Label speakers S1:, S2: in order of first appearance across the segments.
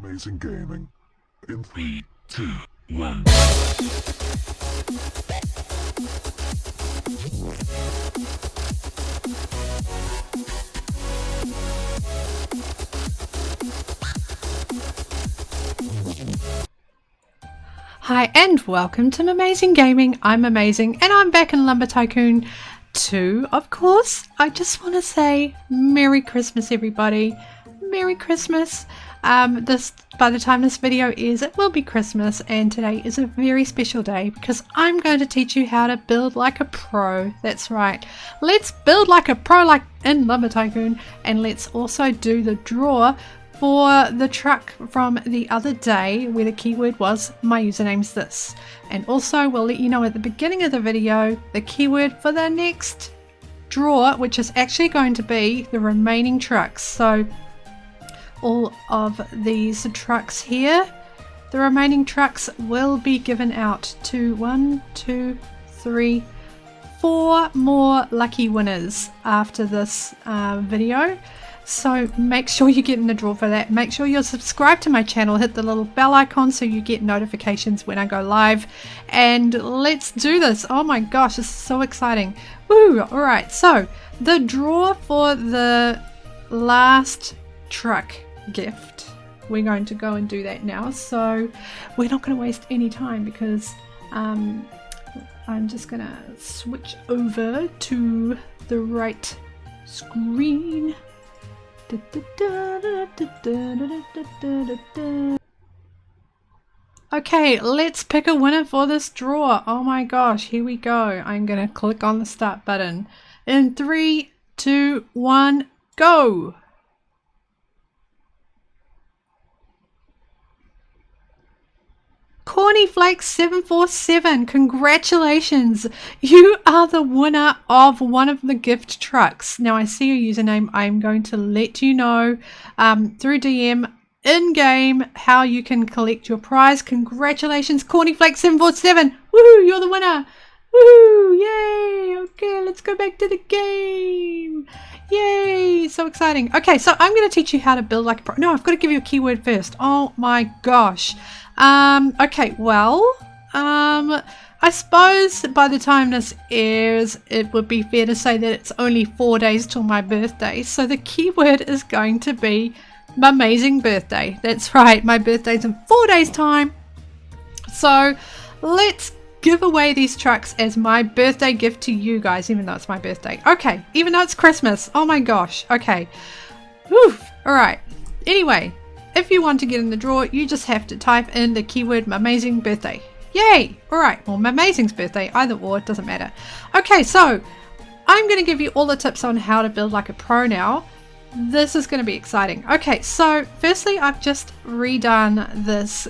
S1: Amazing gaming. In 3, 2, 1.
S2: Hi and welcome to Mumazing Gaming. I'm Mumazing and I'm back in Lumber Tycoon 2, of course. I just want to say Merry Christmas, everybody. Merry Christmas. By the time this video is, it will be Christmas, and today is a very special day because I'm going to teach you how to build like a pro. That's right. Let's build like a pro, like in Lumber Tycoon, and let's also do the draw for the truck from the other day where the keyword was my username's this. And also we'll let you know at the beginning of the video the keyword for the next draw, which is actually going to be the remaining trucks. So all of these trucks here, the remaining trucks will be given out to 1, 2, 3, 4 more lucky winners after this video. So make sure you get in the draw for that. Make sure you're subscribed to my channel, hit the little bell icon so you get notifications when I go live, and let's do this. Oh my gosh, this is so exciting. Woo! Alright, so the draw for the last truck gift, we're going to go and do that now. So we're not going to waste any time because I'm just going to switch over to the right screen. Okay, let's pick a winner for this draw. Oh my gosh, here we go. I'm gonna click on the start button in 3, 2, 1, go. Cornyflake747, congratulations, you are the winner of one of the gift trucks. Now I see your username. I'm going to let you know through DM in game how you can collect your prize. Congratulations, Cornyflake747. Woohoo, you're the winner. Woohoo, yay. Okay, let's go back to the game. Yay, so exciting. Okay, so I'm going to teach you how to build like a pro. No, I've got to give you a keyword first. Oh my gosh. Okay, well, I suppose by the time this airs, it would be fair to say that it's only 4 days till my birthday. So the keyword is going to be Mumazing birthday. That's right, my birthday's in 4 days time. So let's give away these trucks as my birthday gift to you guys, even though it's my birthday. Okay, even though it's Christmas. Oh my gosh. Okay. Whew. All right. Anyway, if you want to get in the draw, you just have to type in the keyword Mumazing birthday. Yay! Alright, well, Mumazing's birthday, either or, it doesn't matter. Okay, so I'm going to give you all the tips on how to build like a pro now. This is going to be exciting. Okay, so firstly, I've just redone this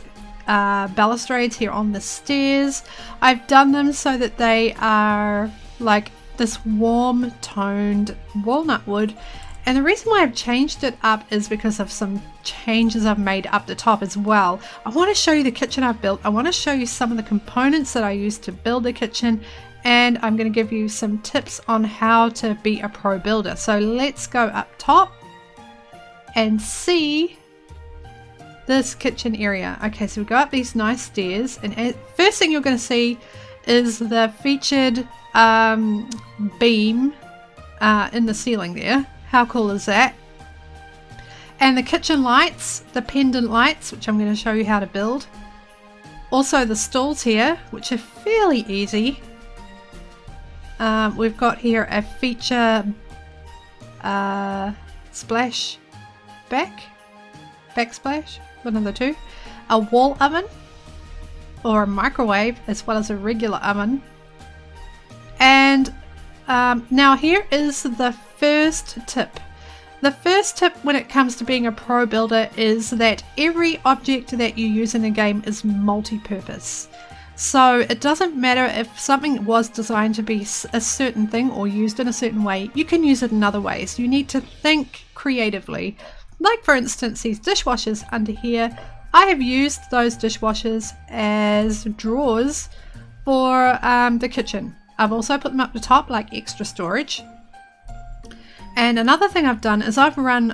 S2: balustrades here on the stairs. I've done them so that they are like this warm toned walnut wood. And the reason why I've changed it up is because of some changes I've made up the top as well. I want to show you the kitchen I've built. I want to show you some of the components that I used to build the kitchen. And I'm going to give you some tips on how to be a pro builder. So let's go up top and see this kitchen area. Okay, so we go up these nice stairs. And first thing you're going to see is the featured beam in the ceiling there. How cool is that? And the kitchen lights, the pendant lights, which I'm going to show you how to build. Also the stalls here, which are fairly easy. We've got here a feature splash backsplash, one of the two. A wall oven or a microwave, as well as a regular oven. And now here is the first tip. The first tip when it comes to being a pro builder is that every object that you use in a game is multi-purpose. So it doesn't matter if something was designed to be a certain thing or used in a certain way, you can use it in other ways. You need to think creatively. Like for instance these dishwashers under here, I have used those dishwashers as drawers for the kitchen. I've also put them up the top like extra storage. And another thing I've done is I've run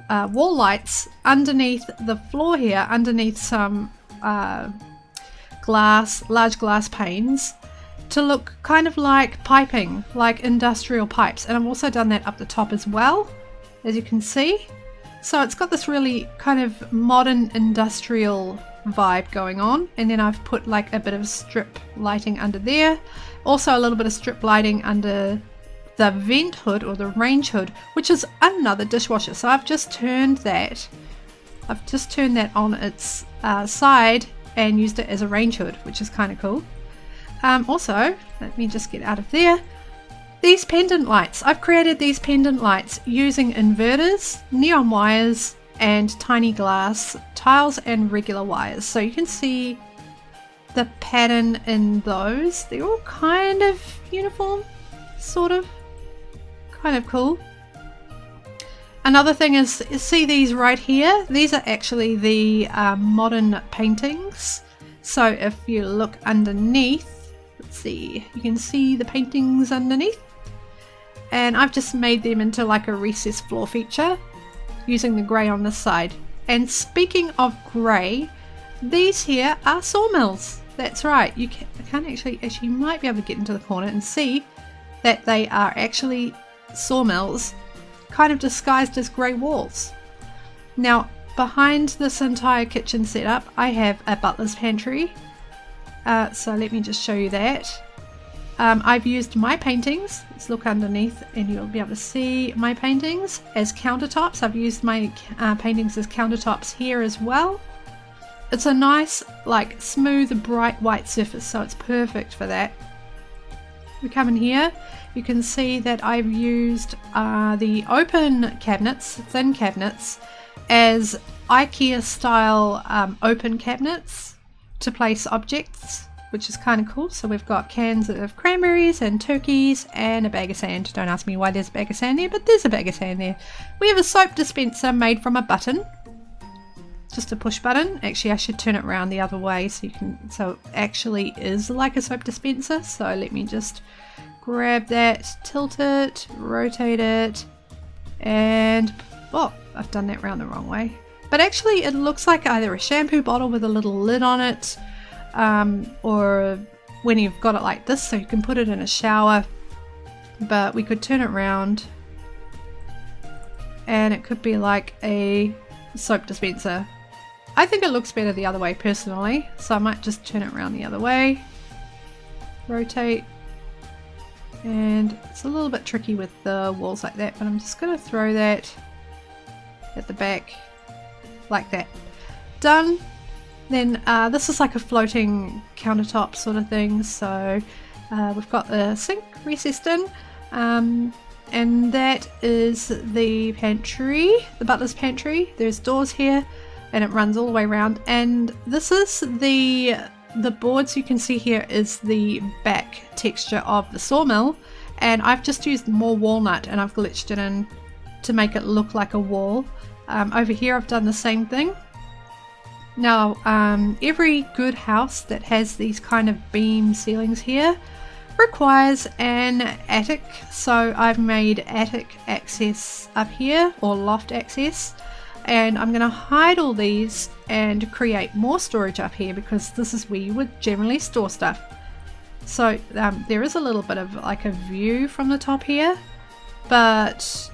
S2: wall lights underneath the floor here, underneath some large glass panes, to look kind of like piping, like industrial pipes. And I've also done that up the top as well, as you can see. So it's got this really kind of modern industrial vibe going on. And then I've put like a bit of strip lighting under there. Also a little bit of strip lighting under the vent hood or the range hood, which is another dishwasher. So I've just turned that on its side and used it as a range hood, which is kind of cool. Also, let me just get out of there. These pendant lights. I've created these pendant lights using inverters, neon wires, and tiny glass tiles and regular wires. So you can see the pattern in those. They're all kind of uniform, sort of. Kind of cool. Another thing is, see these right here? These are actually the modern paintings. So if you look underneath, let's see, you can see the paintings underneath. And I've just made them into like a recessed floor feature using the grey on this side. And speaking of grey, these here are sawmills. That's right. I can't actually, you might be able to get into the corner and see that they are actually sawmills, kind of disguised as grey walls. Now, behind this entire kitchen setup, I have a butler's pantry. So let me just show you that. I've used my paintings. Let's look underneath and you'll be able to see my paintings as countertops. I've used my paintings as countertops here as well. It's a nice, like, smooth, bright white surface, so it's perfect for that. We come in here, you can see that I've used the open cabinets, thin cabinets, as IKEA style open cabinets to place objects, which is kind of cool. So we've got cans of cranberries and turkeys and a bag of sand. Don't ask me why there's a bag of sand there, but there's a bag of sand there. We have a soap dispenser made from a button, just a push button. Actually, I should turn it around the other way so you can, so it actually is like a soap dispenser. So let me just grab that, tilt it, rotate it, and oh, I've done that round the wrong way. But actually it looks like either a shampoo bottle with a little lid on it, or when you've got it like this, so you can put it in a shower. But we could turn it around and it could be like a soap dispenser. I think it looks better the other way personally, so I might just turn it around the other way, rotate, and it's a little bit tricky with the walls like that, but I'm just going to throw that at the back like that. Done. Then this is like a floating countertop sort of thing, so we've got the sink recessed in, and that is the pantry, the butler's pantry. There's doors here and it runs all the way around, and this is the boards you can see here is the back texture of the sawmill, and I've just used more walnut and I've glitched it in to make it look like a wall. Over here I've done the same thing. Now every good house that has these kind of beam ceilings here requires an attic, so I've made attic access up here, or loft access, and I'm going to hide all these and create more storage up here because this is where you would generally store stuff. So there is a little bit of like a view from the top here, but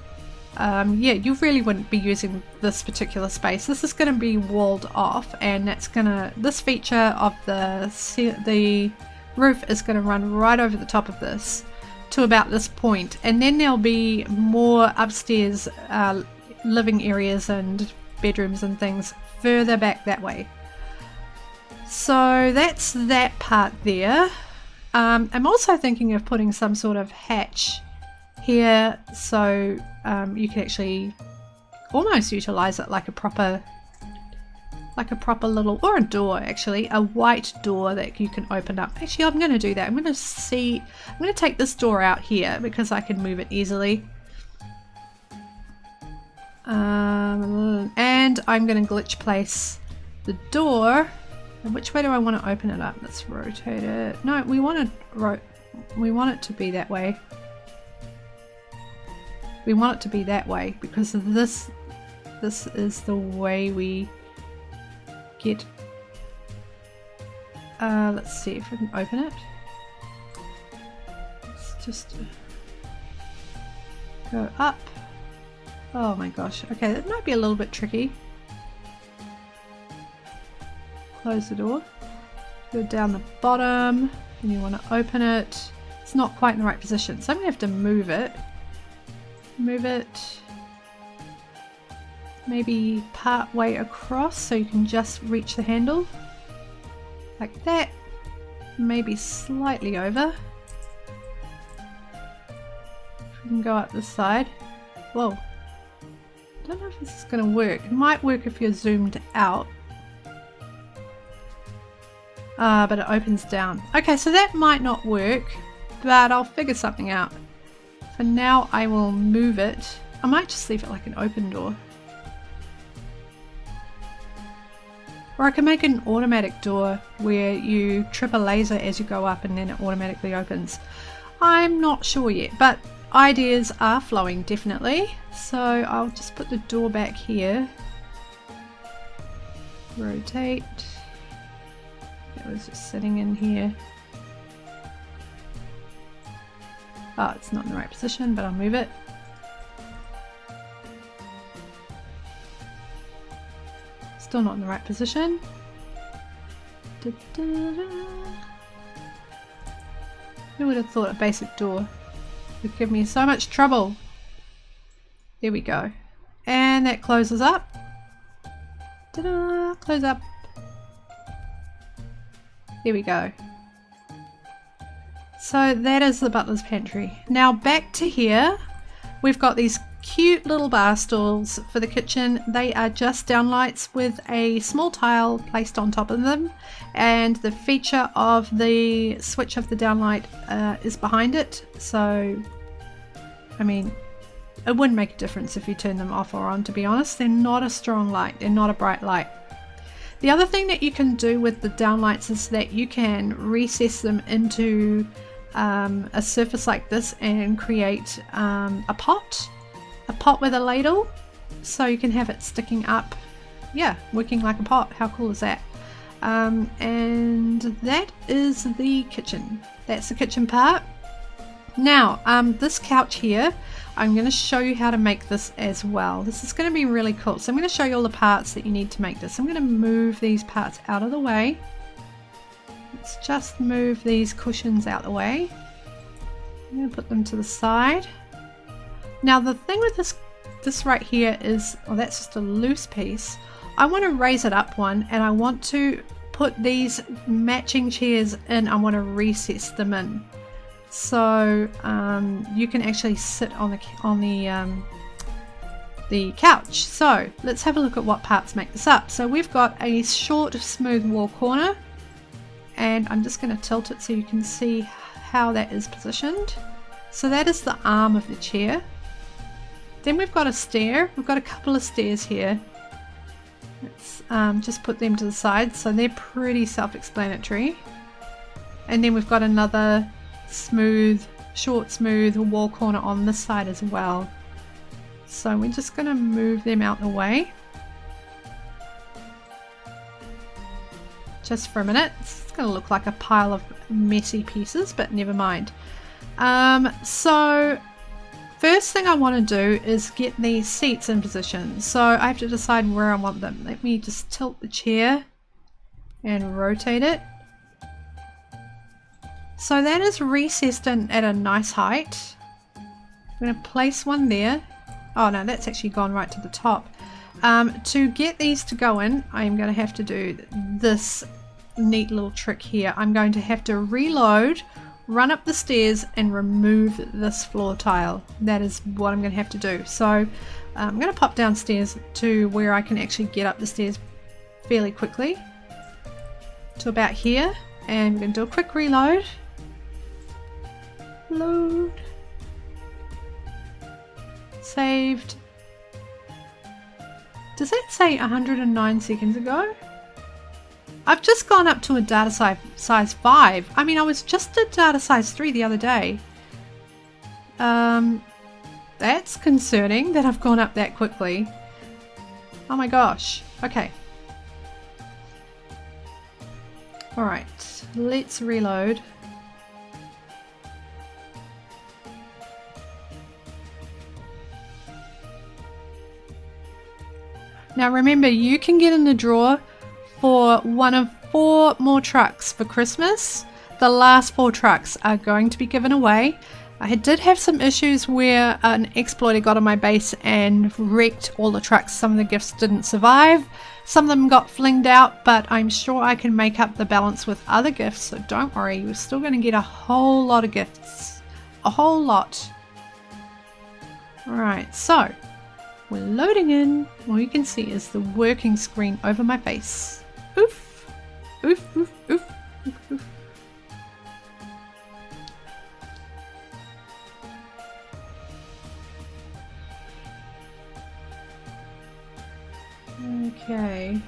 S2: yeah, you really wouldn't be using this particular space. This is going to be walled off, and that's gonna, this feature of the roof is going to run right over the top of this to about this point, and then there'll be more upstairs living areas and bedrooms and things further back that way. So that's that part there. I'm also thinking of putting some sort of hatch here, so you can actually almost utilize it like a proper little, or a door, actually, a white door that you can open up. Actually, I'm going to do that. I'm going to take this door out here because I can move it easily. And I'm going to glitch place the door. And which way do I want to open it up? Let's rotate it. No, we want it to be that way. We want it to be that way because of this this is the way we get, let's see if we can open it. Let's just go up. Oh my gosh, okay, that might be a little bit tricky. Close the door, go down the bottom, and you want to open it. It's not quite in the right position, so I'm going to have to move it. Move it maybe part way across so you can just reach the handle. Like that. Maybe slightly over. We can go up this side. Whoa. I don't know if this is going to work. It might work if you're zoomed out. But it opens down. Okay, so that might not work, but I'll figure something out. For now, I will move it. I might just leave it like an open door. Or I can make an automatic door where you trip a laser as you go up and then it automatically opens. I'm not sure yet, but ideas are flowing definitely. So I'll just put the door back here. Rotate. It was just sitting in here. Oh, it's not in the right position, but I'll move it. Still not in the right position. Da, da, da. Who would have thought a basic door would give me so much trouble? There we go. And that closes up. Ta-da! Close up. There we go. So that is the butler's pantry. Now back to here. We've got these cute little bar stools for the kitchen. They are just downlights with a small tile placed on top of them, and the feature of the switch of the downlight is behind it. So I mean, it wouldn't make a difference if you turn them off or on, to be honest. They're not a strong light, they're not a bright light. The other thing that you can do with the downlights is that you can recess them into a surface like this and create a pot with a ladle, so you can have it sticking up, yeah, working like a pot. How cool is that? And that is the kitchen. That's the kitchen part. Now this couch here, I'm going to show you how to make this as well. This is going to be really cool. So I'm going to show you all the parts that you need to make this. I'm going to move these parts out of the way. Let's just move these cushions out the way. I'm going to put them to the side. Now the thing with this right here is, oh, that's just a loose piece. I want to raise it up one, and I want to put these matching chairs in. I want to recess them in. So you can actually sit on the couch. So let's have a look at what parts make this up. So we've got a short, smooth wall corner, and I'm just going to tilt it so you can see how that is positioned. So that is the arm of the chair. Then we've got a stair. We've got a couple of stairs here. Let's just put them to the side, so they're pretty self-explanatory. And then we've got another smooth, short, smooth wall corner on this side as well. So we're just going to move them out the way just for a minute. It's going to look like a pile of messy pieces, but never mind. So first thing I want to do is get these seats in position. So I have to decide where I want them. Let me just tilt the chair and rotate it. So that is recessed in at a nice height. I'm going to place one there. Oh no, that's actually gone right to the top. To get these to go in, I'm going to have to do this neat little trick here. I'm going to have to reload, run up the stairs, and remove this floor tile. That is what I'm going to have to do. So I'm going to pop downstairs to where I can actually get up the stairs fairly quickly to about here, and I'm going to do a quick reload. Load. Saved. Does that say 109 seconds ago? I've just gone up to a data size 5. I mean, I was just at data size 3 the other day. That's concerning that I've gone up that quickly. Oh my gosh. Okay. Alright, let's reload. Now remember, you can get in the draw for one of 4 more trucks for Christmas. The last 4 trucks are going to be given away. I did have some issues where an exploiter got on my base and wrecked all the trucks. Some of the gifts didn't survive. Some of them got flinged out, but I'm sure I can make up the balance with other gifts, so don't worry. You're still going to get a whole lot of gifts. A whole lot. Alright, so we're loading in. All you can see is the working screen over my face. Oof. Oof, oof, oof, oof, oof. Okay.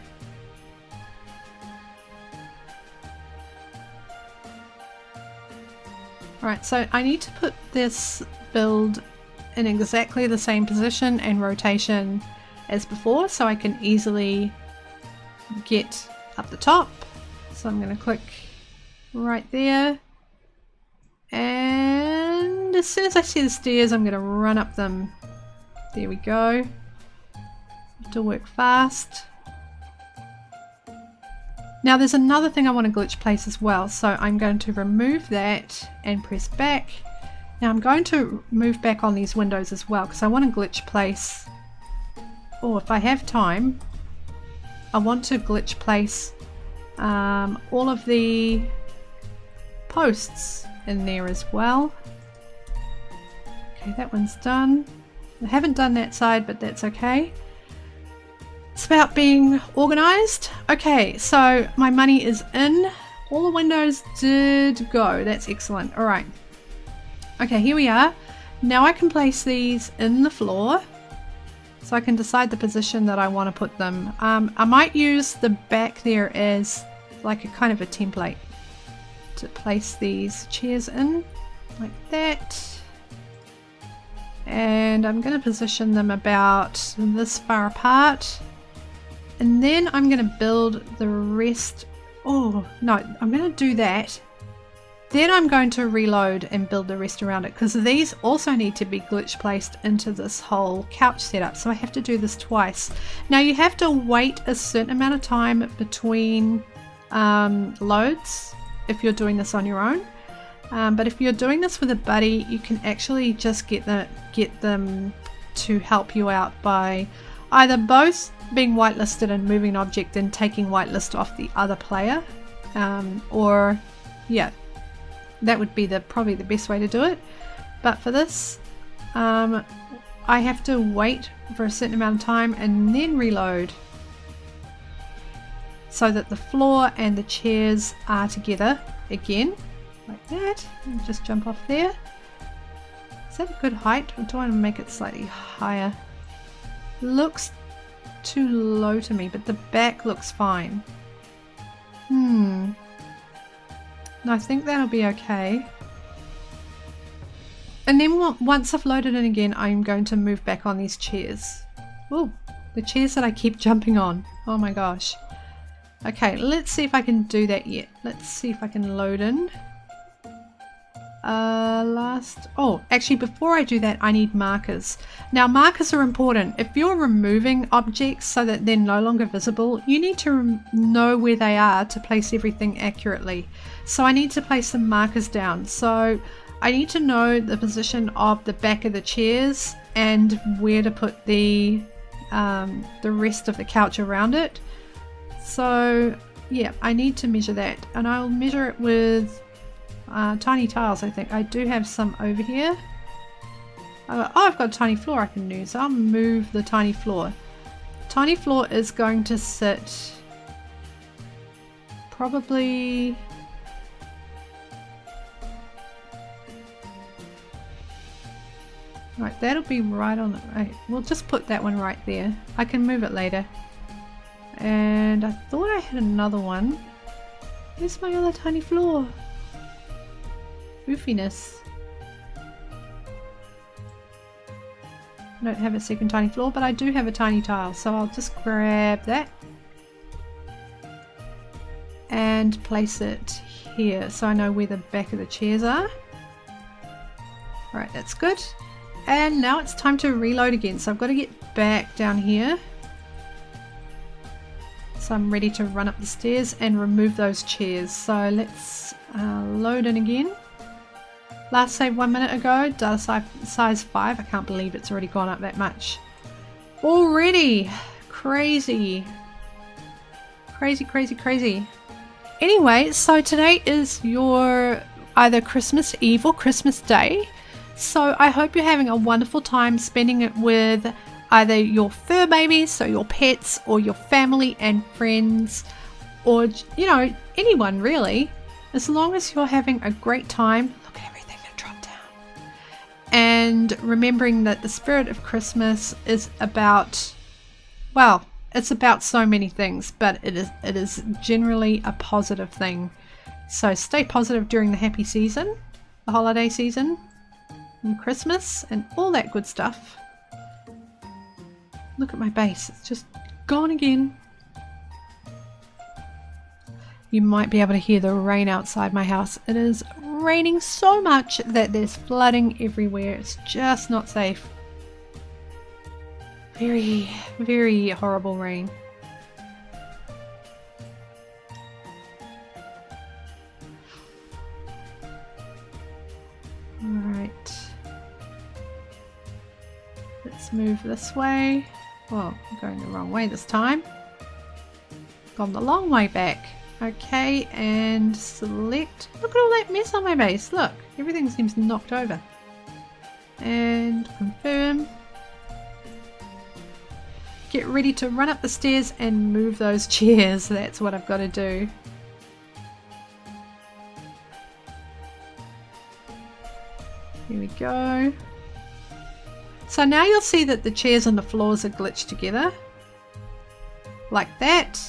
S2: Right, so I need to put this build in exactly the same position and rotation as before so I can easily get up the top. So I'm going to click right there, and as soon as I see the stairs I'm going to run up them. There we go. To work fast. Now there's another thing I want to glitch place as well, so I'm going to remove that and press back. Now I'm going to move back on these windows as well because I want to glitch place, or if I have time I want to glitch place all of the posts in there as well. Okay, that one's done. I haven't done that side, but that's okay. It's about being organized. Okay, so my money is in. All the windows did go. That's excellent. All right. Okay, here we are. Now I can place these in the floor so I can decide the position that I want to put them. I might use the back there as like a kind of a template to place these chairs in like that. And I'm going to position them about this far apart. And then I'm going to build the rest. Oh, no, I'm going to do that. Then I'm going to reload and build the rest around it because these also need to be glitch placed into this whole couch setup. So I have to do this twice. Now you have to wait a certain amount of time between loads if you're doing this on your own. But if you're doing this with a buddy, you can actually just get them to help you out by either both being whitelisted and moving an object and taking whitelist off the other player, or yeah, that would be probably the best way to do it. But for this I have to wait for a certain amount of time and then reload so that the floor and the chairs are together again like that. And just jump off there. Is that a good height, or do I want to make it slightly higher? Looks too low to me, but the back looks fine. No, I think that'll be okay. And then once I've loaded in again, I'm going to move back on these chairs. Oh, the chairs that I keep jumping on. Oh my gosh. Okay, let's see if I can do that yet. Let's see if I can load in. Actually before I do that I need markers. Now markers are important. If you're removing objects so that they're no longer visible, you need to know where they are to place everything accurately. So I need to place some markers down. So I need to know the position of the back of the chairs and where to put the rest of the couch around it. So yeah, I need to measure that, and I'll measure it with tiny tiles. I think I do have some over here. I've got a tiny floor I can use. I'll move the tiny floor. Tiny floor is going to sit probably right. That'll be right on the right. We'll just put that one right there. I can move it later. And I thought I had another one. Where's my other tiny floor? Goofiness. I don't have a second tiny floor, but I do have a tiny tile, so I'll just grab that and place it here so I know where the back of the chairs are. Alright, that's good. And now it's time to reload again, so I've got to get back down here. So I'm ready to run up the stairs and remove those chairs. So let's load in again. Last save 1 minute ago, data size 5. I can't believe it's already gone up that much. Already! Crazy. Crazy, crazy, crazy. Anyway, so today is your either Christmas Eve or Christmas Day. So I hope you're having a wonderful time spending it with either your fur babies, so your pets, or your family and friends, or, you know, anyone really. As long as you're having a great time, look at everything that dropped down. And remembering that the spirit of Christmas is about, well, it's about so many things, but it is generally a positive thing. So stay positive during the happy season, the holiday season, and Christmas, and all that good stuff. Look at my base, it's just gone again. You might be able to hear the rain outside my house. It is raining so much that there's flooding everywhere. It's just not safe. Very, very horrible rain. Alright. Let's move this way. Well, I'm going the wrong way this time. Gone the long way back. Okay, and select. Look at all that mess on my base. Look, everything seems knocked over. And confirm. Get ready to run up the stairs and move those chairs. That's what I've got to do. Here we go. So now you'll see that the chairs and the floors are glitched together. Like that.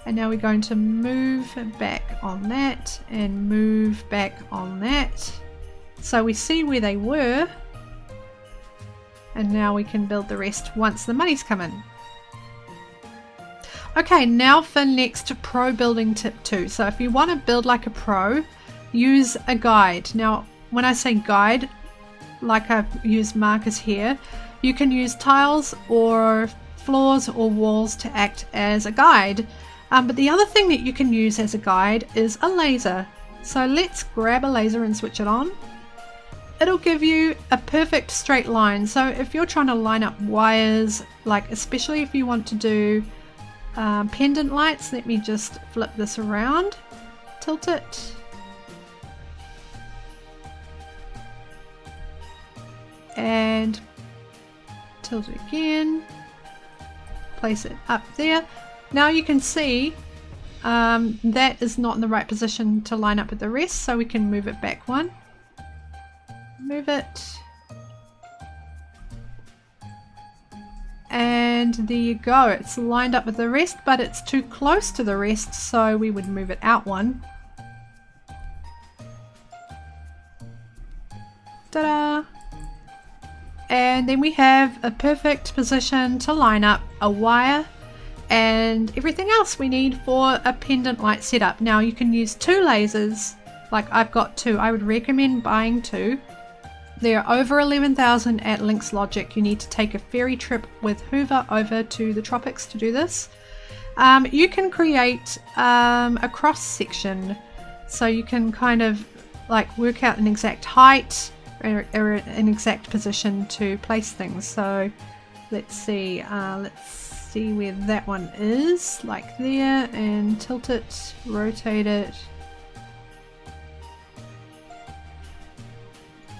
S2: And now we're going to move back on that and move back on that. So we see where they were. And now we can build the rest once the money's come in. Okay, now for next pro building tip 2. So if you want to build like a pro, use a guide. Now, when I say guide, like I've used markers here, you can use tiles or floors or walls to act as a guide. But the other thing that you can use as a guide is a laser. So let's grab a laser and switch it on. It'll give you a perfect straight line. So if you're trying to line up wires, like especially if you want to do pendant lights, let me just flip this around, tilt it. And tilt it again, place it up there. Now you can see that is not in the right position to line up with the rest, so we can move it back one. Move it. And there you go. It's lined up with the rest, but it's too close to the rest, so we would move it out one. Ta-da! And then we have a perfect position to line up a wire and everything else we need for a pendant light setup. Now you can use 2 lasers, like I've got 2. I would recommend buying 2. They're over 11,000 at Link's Logic. You need to take a ferry trip with Hoover over to the tropics to do this. You can create a cross section, so you can kind of like work out an exact height or an exact position to place things. So let's see where that one is, like there, and tilt it, rotate it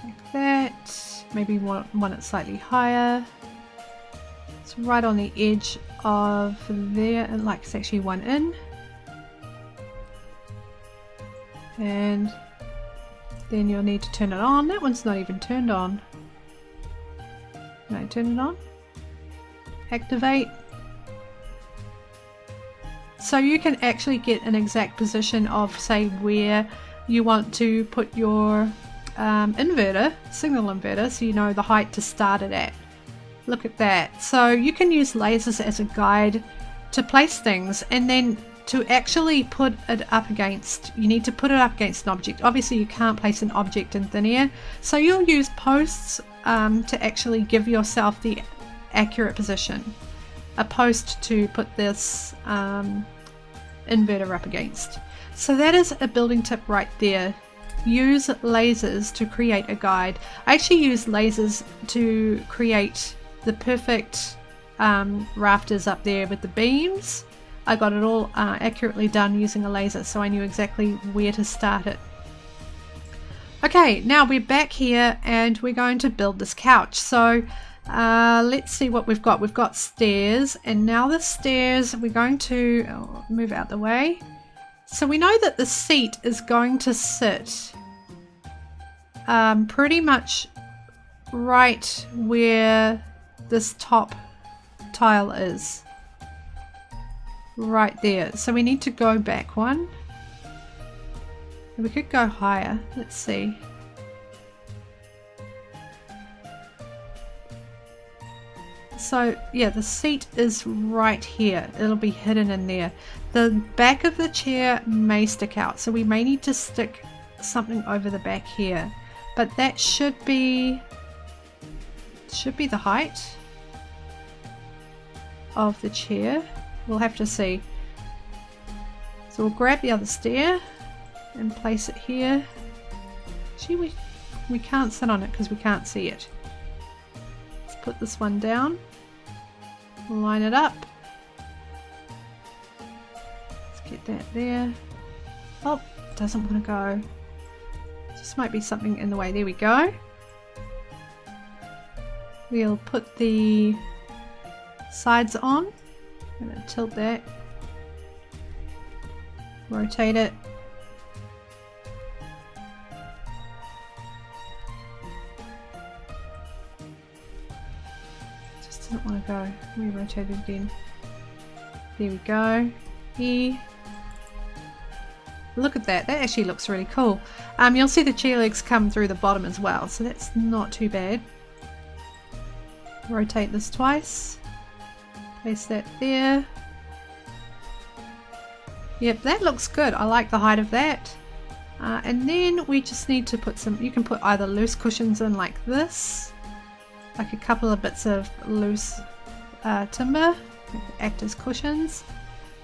S2: like that. Maybe one it slightly higher. It's right on the edge of there, and like it's actually one in. And then you'll need to turn it on. That one's not even turned on. No, turn it on. Activate. So you can actually get an exact position of, say, where you want to put your inverter, signal inverter, so you know the height to start it at. Look at that. So you can use lasers as a guide to place things, and then to actually put it up against, you need to put it up against an object. Obviously you can't place an object in thin air, so you'll use posts to actually give yourself the accurate position. A post to put this inverter up against. So that is a building tip right there. Use lasers to create a guide. I actually use lasers to create the perfect rafters up there with the beams. I got it all accurately done using a laser, so I knew exactly where to start it. Okay, now we're back here and we're going to build this couch. So let's see what we've got. We've got stairs, and now the stairs, we're going to move out the way. So we know that the seat is going to sit pretty much right where this top tile is. Right there. So we need to go back one. We could go higher. Let's see. So yeah, the seat is right here. It'll be hidden in there. The back of the chair may stick out, so we may need to stick something over the back here. But that should be the height of the chair. We'll have to see. So we'll grab the other stair and place it here. Actually, we can't sit on it because we can't see it. Let's put this one down. Line it up. Let's get that there. Oh, it doesn't want to go. Just might be something in the way. There we go. We'll put the sides on. I'm going to tilt that. Rotate it. Just doesn't want to go. Let me rotate it again. There we go. Here. Look at that. That actually looks really cool. You'll see the chair legs come through the bottom as well, so that's not too bad. Rotate this twice. Place that there. Yep, that looks good. I like the height of that. And then we just need to put some, you can put either loose cushions in like this, like a couple of bits of loose timber, act as cushions,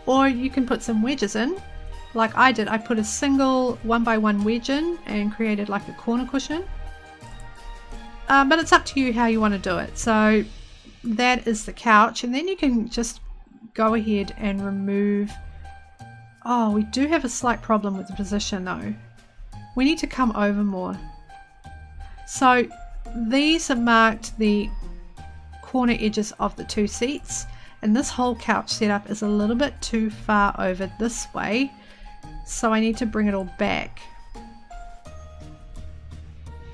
S2: or you can put some wedges in, like I did. I put a single 1x1 wedge in and created like a corner cushion. But it's up to you how you want to do it. So that is the couch, and then you can just go ahead and remove. Oh, we do have a slight problem with the position though. We need to come over more. So these are marked the corner edges of the two seats, and this whole couch setup is a little bit too far over this way, so I need to bring it all back.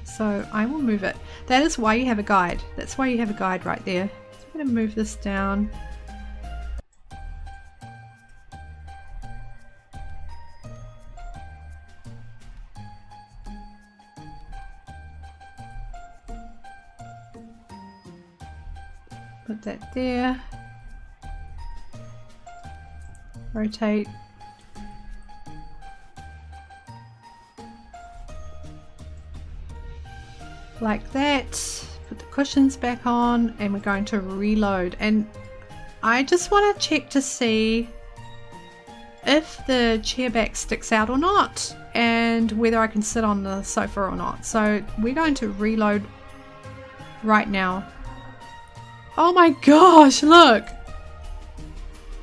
S2: So I will move it. That is why you have a guide. That's why you have a guide right there. So I'm going to move this down. Put that there. Rotate. Like that. Put the cushions back on, and we're going to reload. And I just want to check to see if the chair back sticks out or not, and whether I can sit on the sofa or not. So we're going to reload right now. Oh my gosh, look!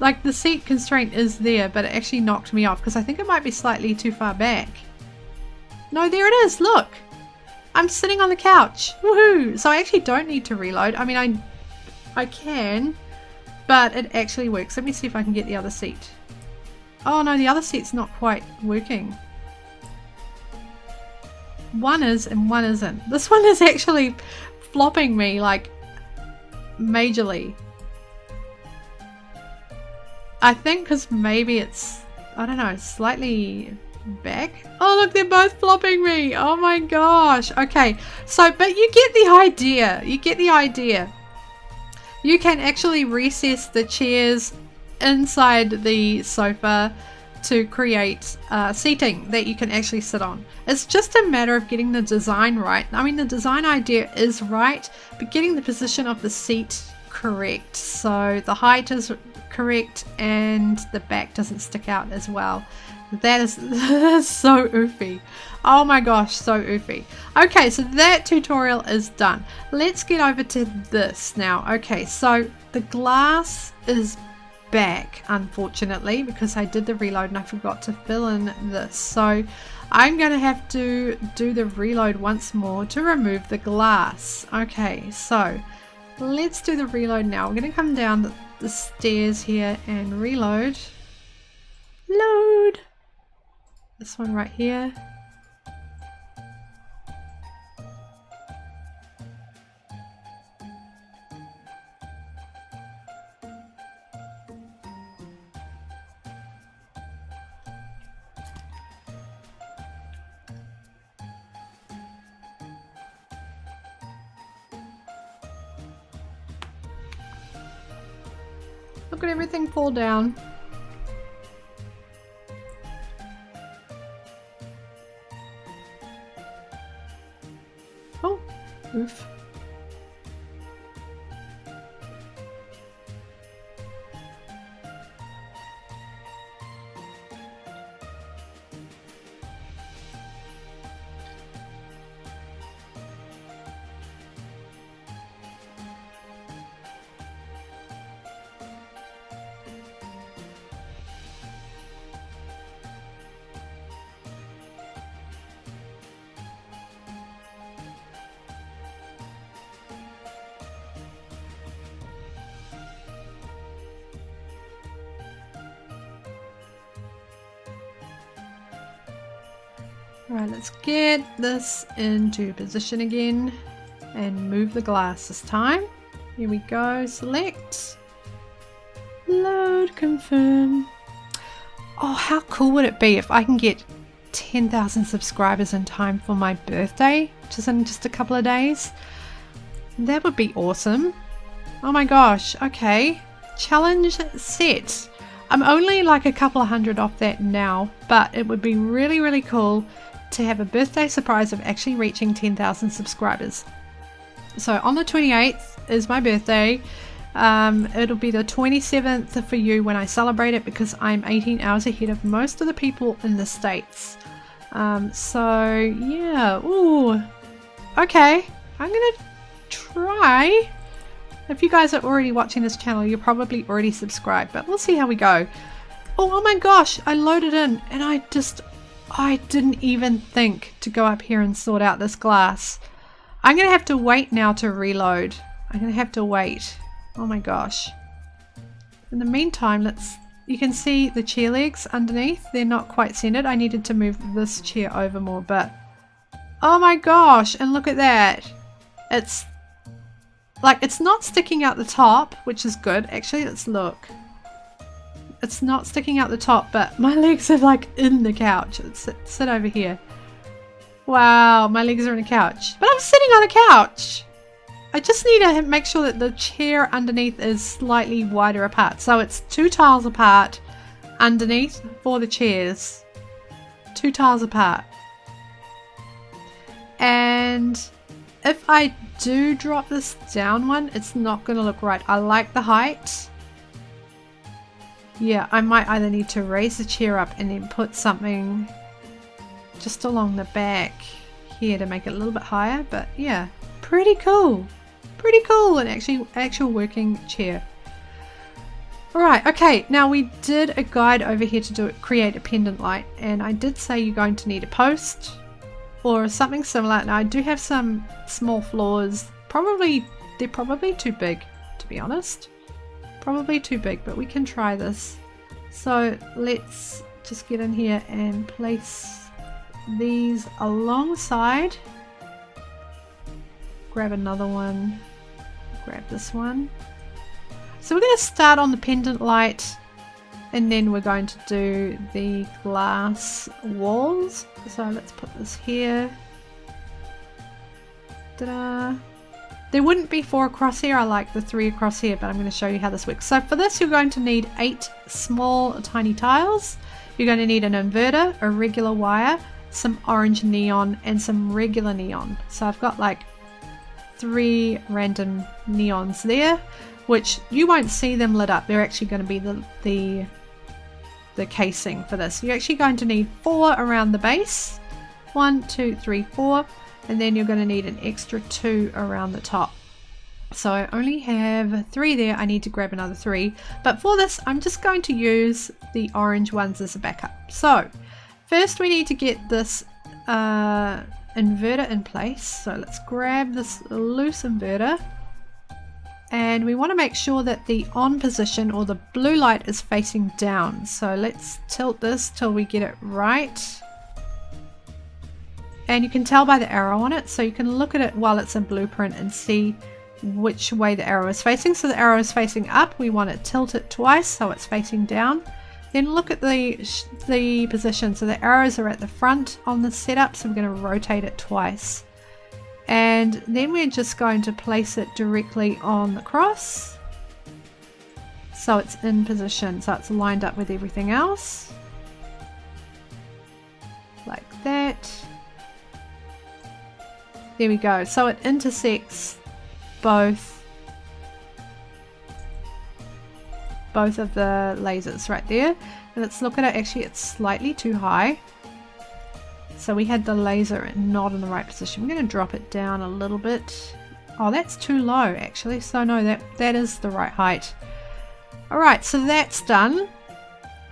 S2: Like the seat constraint is there, but it actually knocked me off because I think it might be slightly too far back. No, there it is, look! I'm sitting on the couch. Woohoo! So I actually don't need to reload. I mean, I can, but it actually works. Let me see if I can get the other seat. Oh no, the other seat's not quite working. One is and one isn't. This one is actually flopping me like majorly. I think because maybe it's, I don't know, slightly back. Oh look, they're both flopping me. Oh my gosh. Okay, so but you get the idea. You get the idea. you can actually recess the chairs inside the sofa to create seating that you can actually sit on. It's just a matter of getting the design right. I mean, the design idea is right, but getting the position of the seat correct. So the height is correct and the back doesn't stick out as well. That is so oofy. Oh my gosh, so oofy. Okay, so that tutorial is done. Let's get over to this now. Okay, so the glass is back, unfortunately, because I did the reload and I forgot to fill in this. So I'm going to have to do the reload once more to remove the glass. Okay, so let's do the reload now. We're going to come down the stairs here and reload. Load. This one right here. Look at everything fall down. Oh, oof. Alright, let's get this into position again and move the glass this time. Here we go, select, load, confirm. Oh, how cool would it be if I can get 10,000 subscribers in time for my birthday, which is in just a couple of days? That would be awesome. Oh my gosh, okay. Challenge set. I'm only like a couple of hundred off that now, but it would be really, really cool to have a birthday surprise of actually reaching 10,000 subscribers. So on the 28th is my birthday. It'll be the 27th for you when I celebrate it, because I'm 18 hours ahead of most of the people in the States. So yeah, ooh, okay, I'm gonna try. If you guys are already watching this channel, you're probably already subscribed, but we'll see how we go. Oh my gosh, I loaded in and I didn't even think to go up here and sort out this glass. I'm gonna have to wait now to reload. I'm gonna have to wait. Oh my gosh. In the meantime, you can see the chair legs underneath. They're not quite centered. I needed to move this chair over more, but oh my gosh, and look at that. It's not sticking out the top, which is good. Actually, let's look. It's not sticking out the top, but my legs are like in the couch. Let's sit over here. Wow, my legs are in the couch, but I'm sitting on a couch. I just need to make sure that the chair underneath is slightly wider apart. So it's 2 tiles apart underneath for the chairs. 2 tiles apart. And if I do drop this down one, it's not going to look right. I like the height. Yeah, I might either need to raise the chair up and then put something just along the back here to make it a little bit higher. But yeah, pretty cool. Pretty cool, an actual working chair. Alright, okay, now we did a guide over here to create a pendant light, and I did say you're going to need a post or something similar. Now I do have some small flaws. They're probably too big, to be honest. Probably too big, but we can try this. So let's just get in here and place these alongside. Grab another one. Grab this one. So we're going to start on the pendant light, and then we're going to do the glass walls. So let's put this here. Ta-da! There wouldn't be 4 across here. I like the 3 across here, but I'm going to show you how this works. So for this, you're going to need 8 small tiny tiles. You're going to need an inverter, a regular wire, some orange neon, and some regular neon. So I've got like 3 random neons there, which you won't see them lit up. They're actually going to be the casing for this. You're actually going to need 4 around the base. 1, 2, 3, 4. And then you're going to need an extra 2 around the top. So I only have 3 there. I need to grab another 3. But for this, I'm just going to use the orange ones as a backup. So first we need to get this inverter in place. So let's grab this loose inverter. And we want to make sure that the on position or the blue light is facing down. So let's tilt this till we get it right. And you can tell by the arrow on it, so you can look at it while it's in blueprint and see which way the arrow is facing. So the arrow is facing up, we want to tilt it twice so it's facing down. Then look at the position, so the arrows are at the front on the setup, so we're going to rotate it twice. And then we're just going to place it directly on the cross, so it's in position, so it's lined up with everything else. Like that. There we go. So it intersects both of the lasers right there. And let's look at it. Actually, it's slightly too high. So we had the laser not in the right position. We're going to drop it down a little bit. Oh, that's too low actually. So no, that is the right height. Alright, so that's done.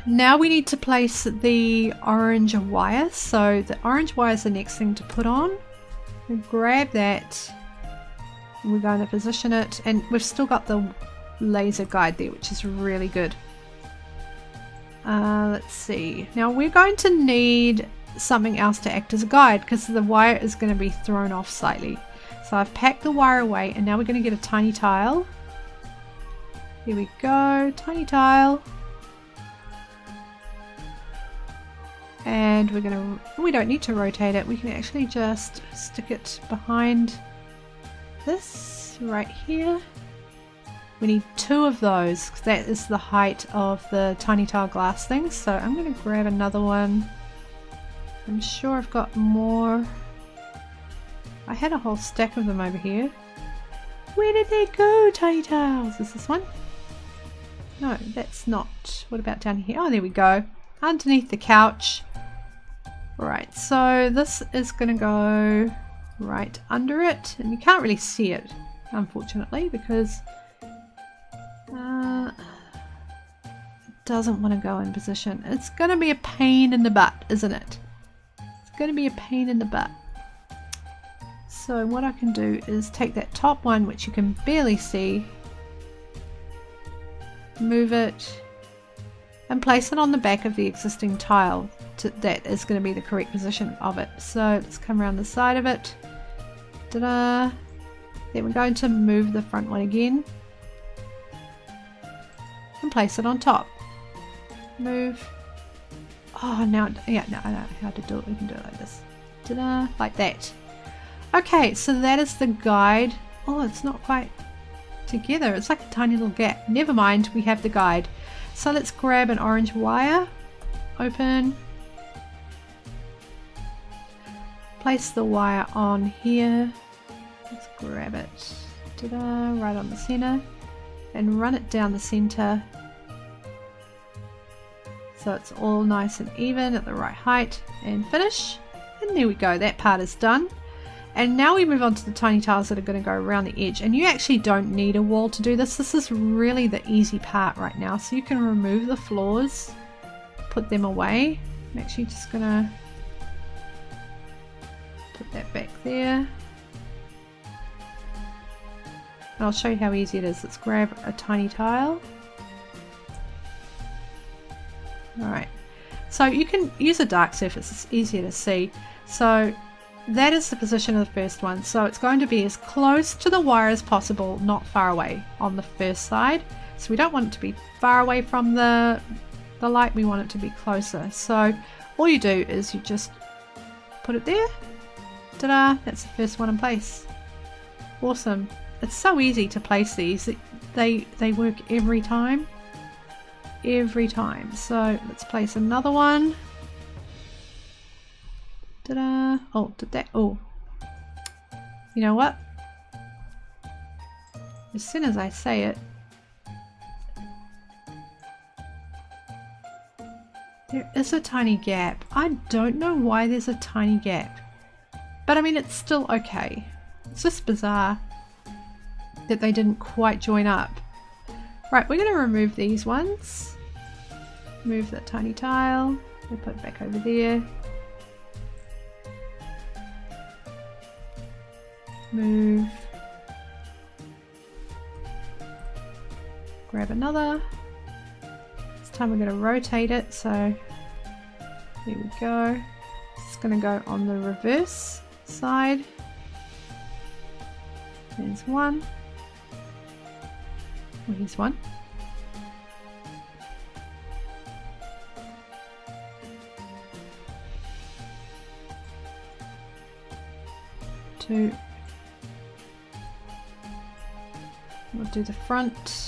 S2: Now we need to place the orange wire. So the orange wire is the next thing to put on. We grab that, and we're going to position it, and we've still got the laser guide there, which is really good. Let's see. Now we're going to need something else to act as a guide because the wire is going to be thrown off slightly. So I've packed the wire away, and now we're going to get a tiny tile. Here we go, tiny tile. And we don't need to rotate it, we can actually just stick it behind this right here. We need 2 of those because that is the height of the tiny tile glass thing. So I'm going to grab another one. I'm sure I've got more. I had a whole stack of them over here. Where did they go, tiny tiles? Is this one? No, that's not. What about down here? Oh, there we go. Underneath the couch. Right, so this is going to go right under it, and you can't really see it, unfortunately, because it doesn't want to go in position. It's going to be a pain in the butt, isn't it? It's going to be a pain in the butt. So what I can do is take that top one, which you can barely see, move it, and place it on the back of the existing tile. That is going to be the correct position of it. So let's come around the side of it. Ta-da! Then we're going to move the front one again and place it on top. Move. Oh, now, yeah, no, I know how to do it. We can do it like this. Ta-da! Like that. Okay, so that is the guide. Oh, it's not quite together. It's like a tiny little gap. Never mind, we have the guide. So let's grab an orange wire. Open. Place the wire on here. Let's grab it. Ta-da! Right on the center. And run it down the center. So it's all nice and even at the right height. And finish. And there we go. That part is done. And now we move on to the tiny tiles that are going to go around the edge. And you actually don't need a wall to do this. This is really the easy part right now. So you can remove the floors. Put them away. I'm actually just going to put that back there. And I'll show you how easy it is. Let's grab a tiny tile. Alright, so you can use a dark surface, it's easier to see. So that is the position of the first one. So it's going to be as close to the wire as possible, not far away on the first side. So we don't want it to be far away from the light, we want it to be closer. So all you do is you just put it there. Ta-da! That's the first one in place. Awesome. It's so easy to place these. They work every time. Every time. So let's place another one. Ta-da! Oh, did that? Oh, you know what? As soon as I say it, there is a tiny gap. I don't know why there's a tiny gap, but I mean it's still okay. It's just bizarre that they didn't quite join up. Right, we're going to remove these ones. Move that tiny tile. We'll put it back over there. Move. Grab another. This time we're going to rotate it, so there we go. It's going to go on the reverse side. There's one. Well, here's one. Two. We'll do the front.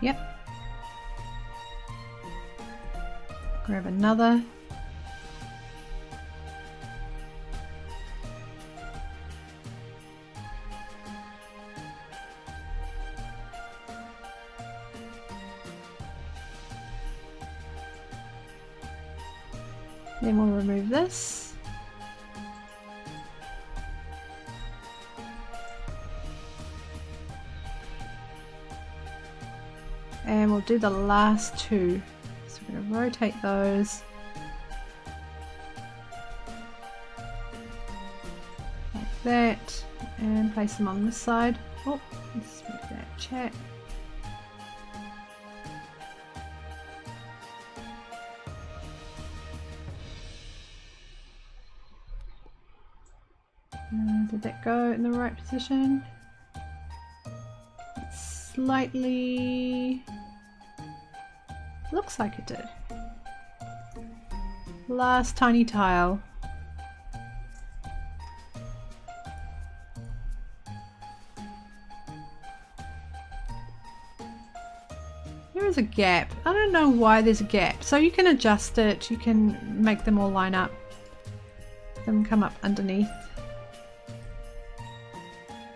S2: Yep. Grab another. Then we'll remove this. And we'll do the last two. So we're going to rotate those. Like that. And place them on this side. Oh, let's make that chat. Did that go in the right position? It's slightly... looks like it did. Last tiny tile. There is a gap. I don't know why there's a gap. So you can adjust it. You can make them all line up. Them come up underneath.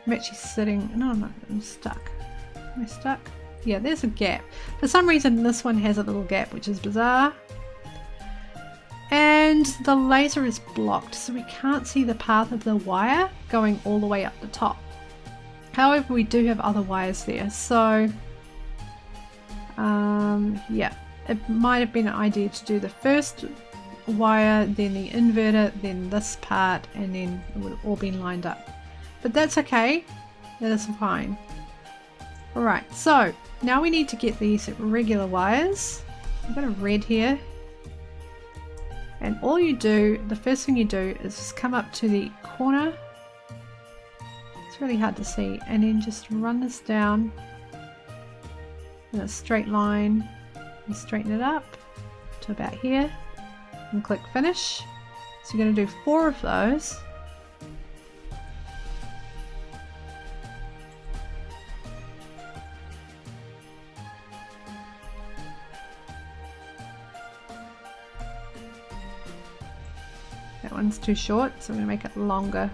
S2: I'm actually sitting... no, I'm stuck. Am I stuck? Yeah, there's a gap. For some reason this one has a little gap, which is bizarre. And the laser is blocked, so we can't see the path of the wire going all the way up the top. However, we do have other wires there, so... yeah, it might have been an idea to do the first wire, then the inverter, then this part, and then it would have all been lined up. But that's okay, that is fine. Alright, so now we need to get these regular wires. I've got a red here. And all you do, the first thing you do is just come up to the corner. It's really hard to see. And then just run this down in a straight line and straighten it up to about here. And click finish. So you're going to do 4 of those. That one's too short, so I'm going to make it longer.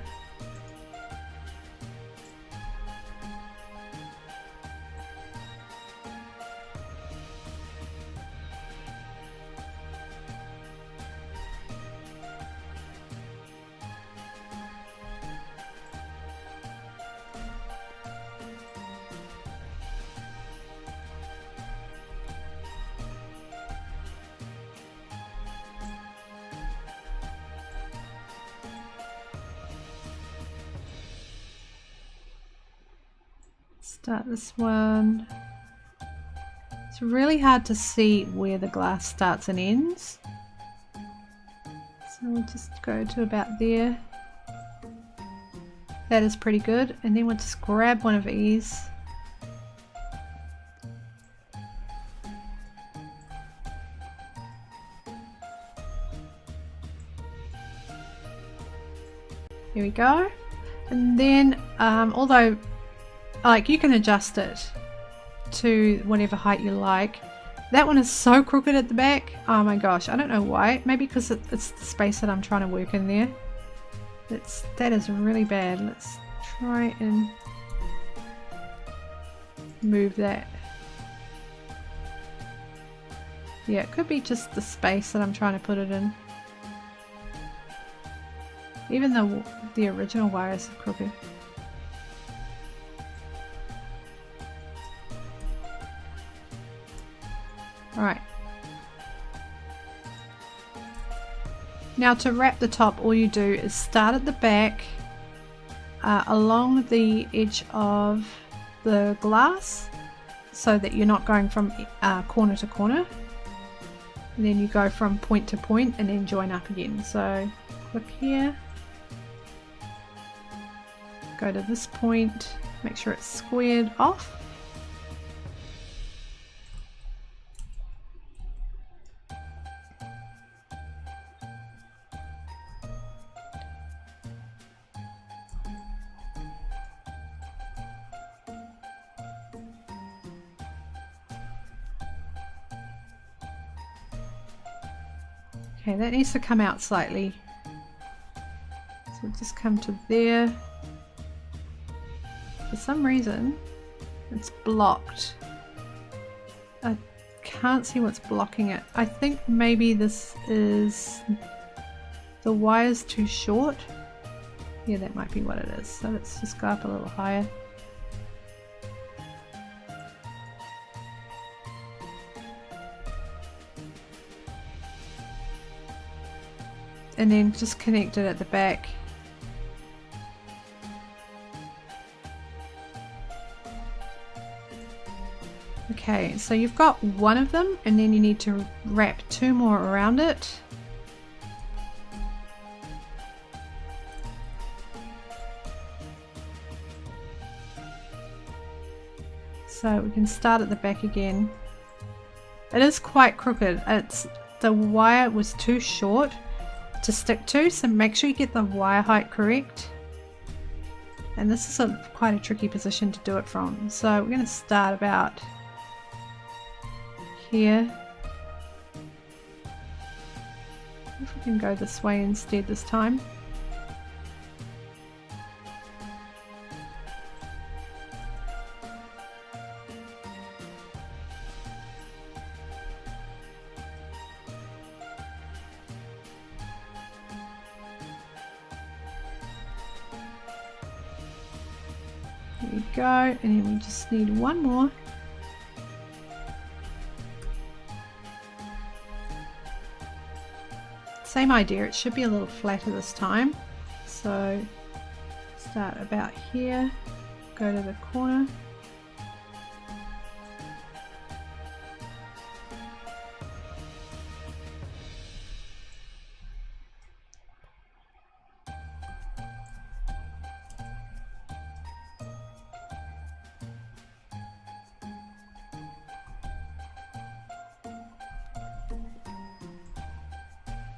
S2: Start this one. It's really hard to see where the glass starts and ends. So we'll just go to about there. That is pretty good. And then we'll just grab one of these. Here we go. And then, although, like, you can adjust it to whatever height you like. That one is so crooked at the back. Oh my gosh, I don't know why. Maybe because it's the space that I'm trying to work in there. That is really bad. Let's try and move that. Yeah, it could be just the space that I'm trying to put it in. Even though the original wires are crooked. Alright. Now to wrap the top, all you do is start at the back along the edge of the glass so that you're not going from corner to corner. And then you go from point to point and then join up again. So click here. Go to this point, make sure it's squared off. Okay, that needs to come out slightly. So we'll just come to there. For some reason, it's blocked. I can't see what's blocking it. I think maybe this is the wire's too short. Yeah, that might be what it is. So let's just go up a little higher. And then just connect it at the back. Okay, so you've got one of them and then you need to wrap two more around it. So we can start at the back again. It is quite crooked. The wire was too short to stick to, so make sure you get the wire height correct. And this is quite a tricky position to do it from. So we're going to start about here. If we can go this way instead this time. There we go, and then we just need one more. Same idea, it should be a little flatter this time. So start about here, go to the corner.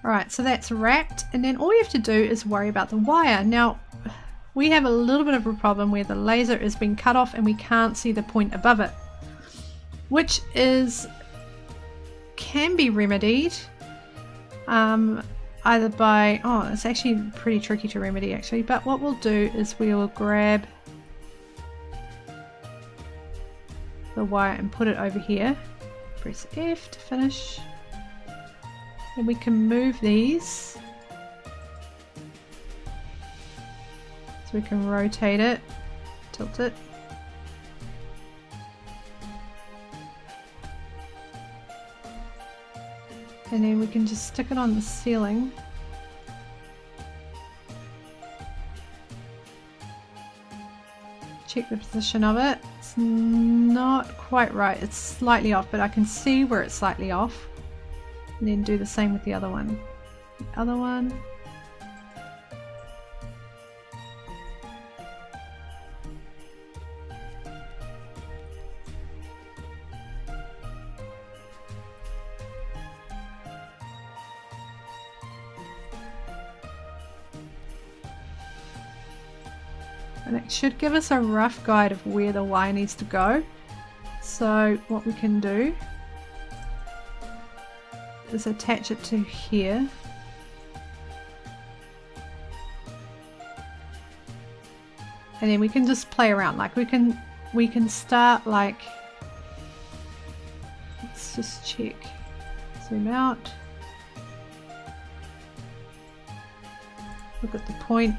S2: Alright, so that's wrapped, and then all you have to do is worry about the wire. Now, we have a little bit of a problem where the laser is being cut off and we can't see the point above it, which can be remedied either by, it's actually pretty tricky to remedy actually, but what we'll do is we'll grab the wire and put it over here, press F to finish. And we can move these, so we can rotate it, tilt it. And then we can just stick it on the ceiling. Check the position of it. It's not quite right, it's slightly off, but I can see where it's slightly off. And then do the same with the other one. The other one. And it should give us a rough guide of where the wire needs to go. So what we can do is attach it to here. And then we can just play around. Like we can start like, let's just check. Zoom out. Look at the point.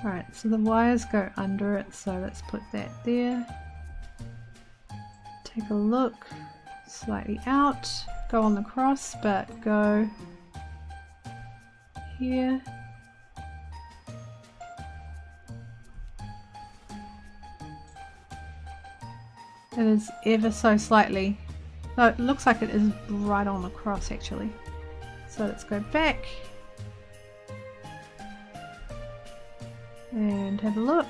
S2: Alright, so the wires go under it, so let's put that there. Take a look, slightly out, go on the cross, but go here. It is ever so slightly, no, it looks like it is right on the cross actually. So let's go back. And have a look.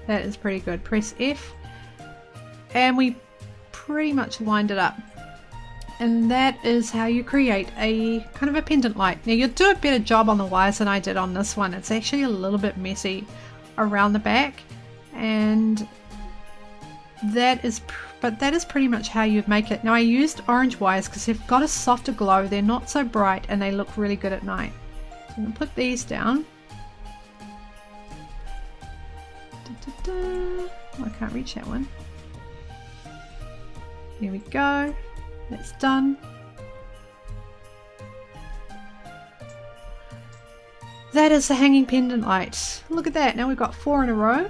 S2: That is pretty good. Press F and we pretty much lined it up. And that is how you create a kind of a pendant light. Now you'll do a better job on the wires than I did on this one. It's actually a little bit messy around the back, and that is pretty much how you'd make it. Now I used orange wires because they've got a softer glow. They're not so bright and they look really good at night. I'm going to put these down. Oh, I can't reach that one. There we go. That's done. That is the hanging pendant light. Look at that. Now we've got 4 in a row.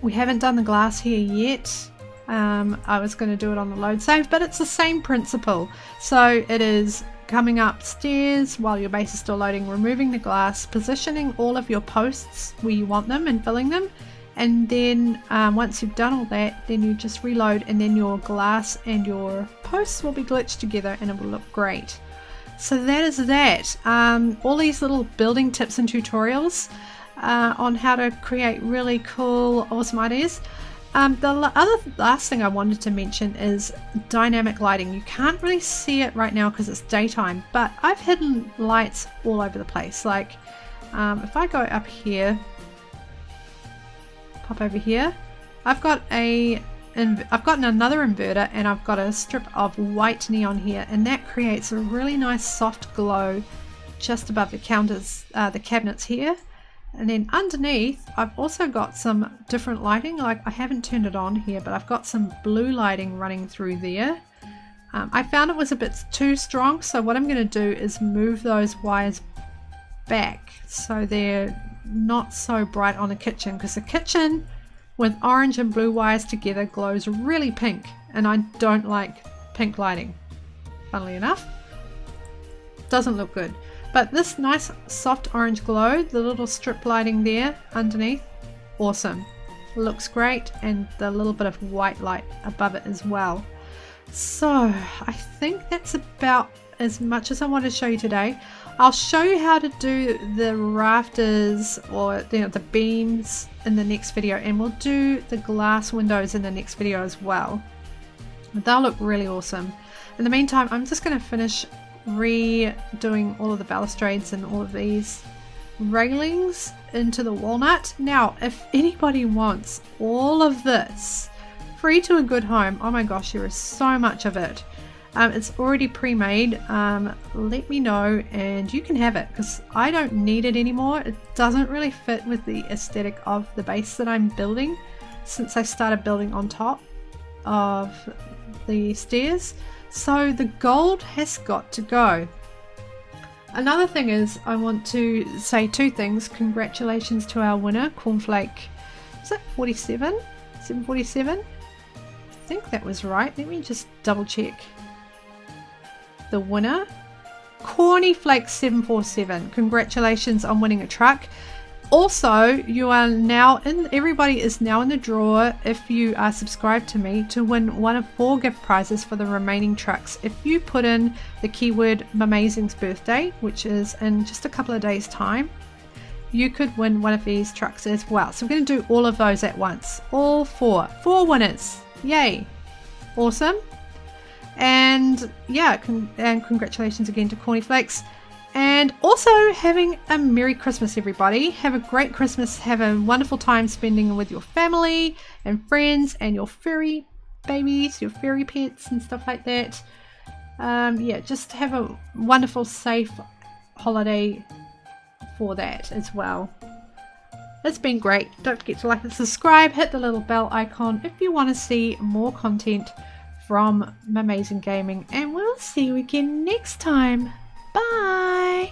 S2: We haven't done the glass here yet. I was going to do it on the load save, but it's the same principle. So it is coming upstairs while your base is still loading, removing the glass, positioning all of your posts where you want them and filling them, and then once you've done all that, then you just reload, and then your glass and your posts will be glitched together and it will look great. So that is that. All these little building tips and tutorials on how to create really cool, awesome ideas. The last thing I wanted to mention is dynamic lighting. You can't really see it right now because it's daytime, but I've hidden lights all over the place. Like if I go up here, pop over here, I've got another inverter and I've got a strip of white neon here, and that creates a really nice soft glow just above the counters, the cabinets here. And then underneath I've also got some different lighting. Like I haven't turned it on here, but I've got some blue lighting running through there. I found it was a bit too strong, so what I'm going to do is move those wires back so they're not so bright on the kitchen, because the kitchen with orange and blue wires together glows really pink, and I don't like pink lighting, funnily enough. Doesn't look good. But this nice soft orange glow, the little strip lighting there underneath, awesome. Looks great, and the little bit of white light above it as well. So I think that's about as much as I want to show you today. I'll show you how to do the rafters or the beams in the next video, and we'll do the glass windows in the next video as well. They'll look really awesome. In the meantime, I'm just going to finish redoing all of the balustrades and all of these railings into the walnut. Now if anybody wants all of this free to a good home, oh my gosh, there is so much of it. It's already pre-made. Let me know and you can have it, because I don't need it anymore. It doesn't really fit with the aesthetic of the base that I'm building since I started building on top of the stairs. So the gold has got to go. Another thing is, I want to say 2 things. Congratulations to our winner, Cornflake. Is that 47? 747? think that was right. Let me just double check. The winner, Cornyflakes747. Congratulations on winning a truck. Also, you are now in, everybody is now in the draw, if you are subscribed to me, to win one of 4 gift prizes for the remaining trucks. If you put in the keyword Mumazing's birthday, which is in just a couple of days time, you could win one of these trucks as well. So we're going to do all of those at once. All 4 winners. Yay. Awesome. And yeah, and congratulations again to Cornyflakes. And also having a Merry Christmas, everybody. Have a great Christmas. Have a wonderful time spending with your family and friends and your furry babies, your furry pets and stuff like that. Yeah, just have a wonderful, safe holiday for that as well. It's been great. Don't forget to like and subscribe. Hit the little bell icon if you want to see more content from Mumazing Gaming. And we'll see you again next time. Bye!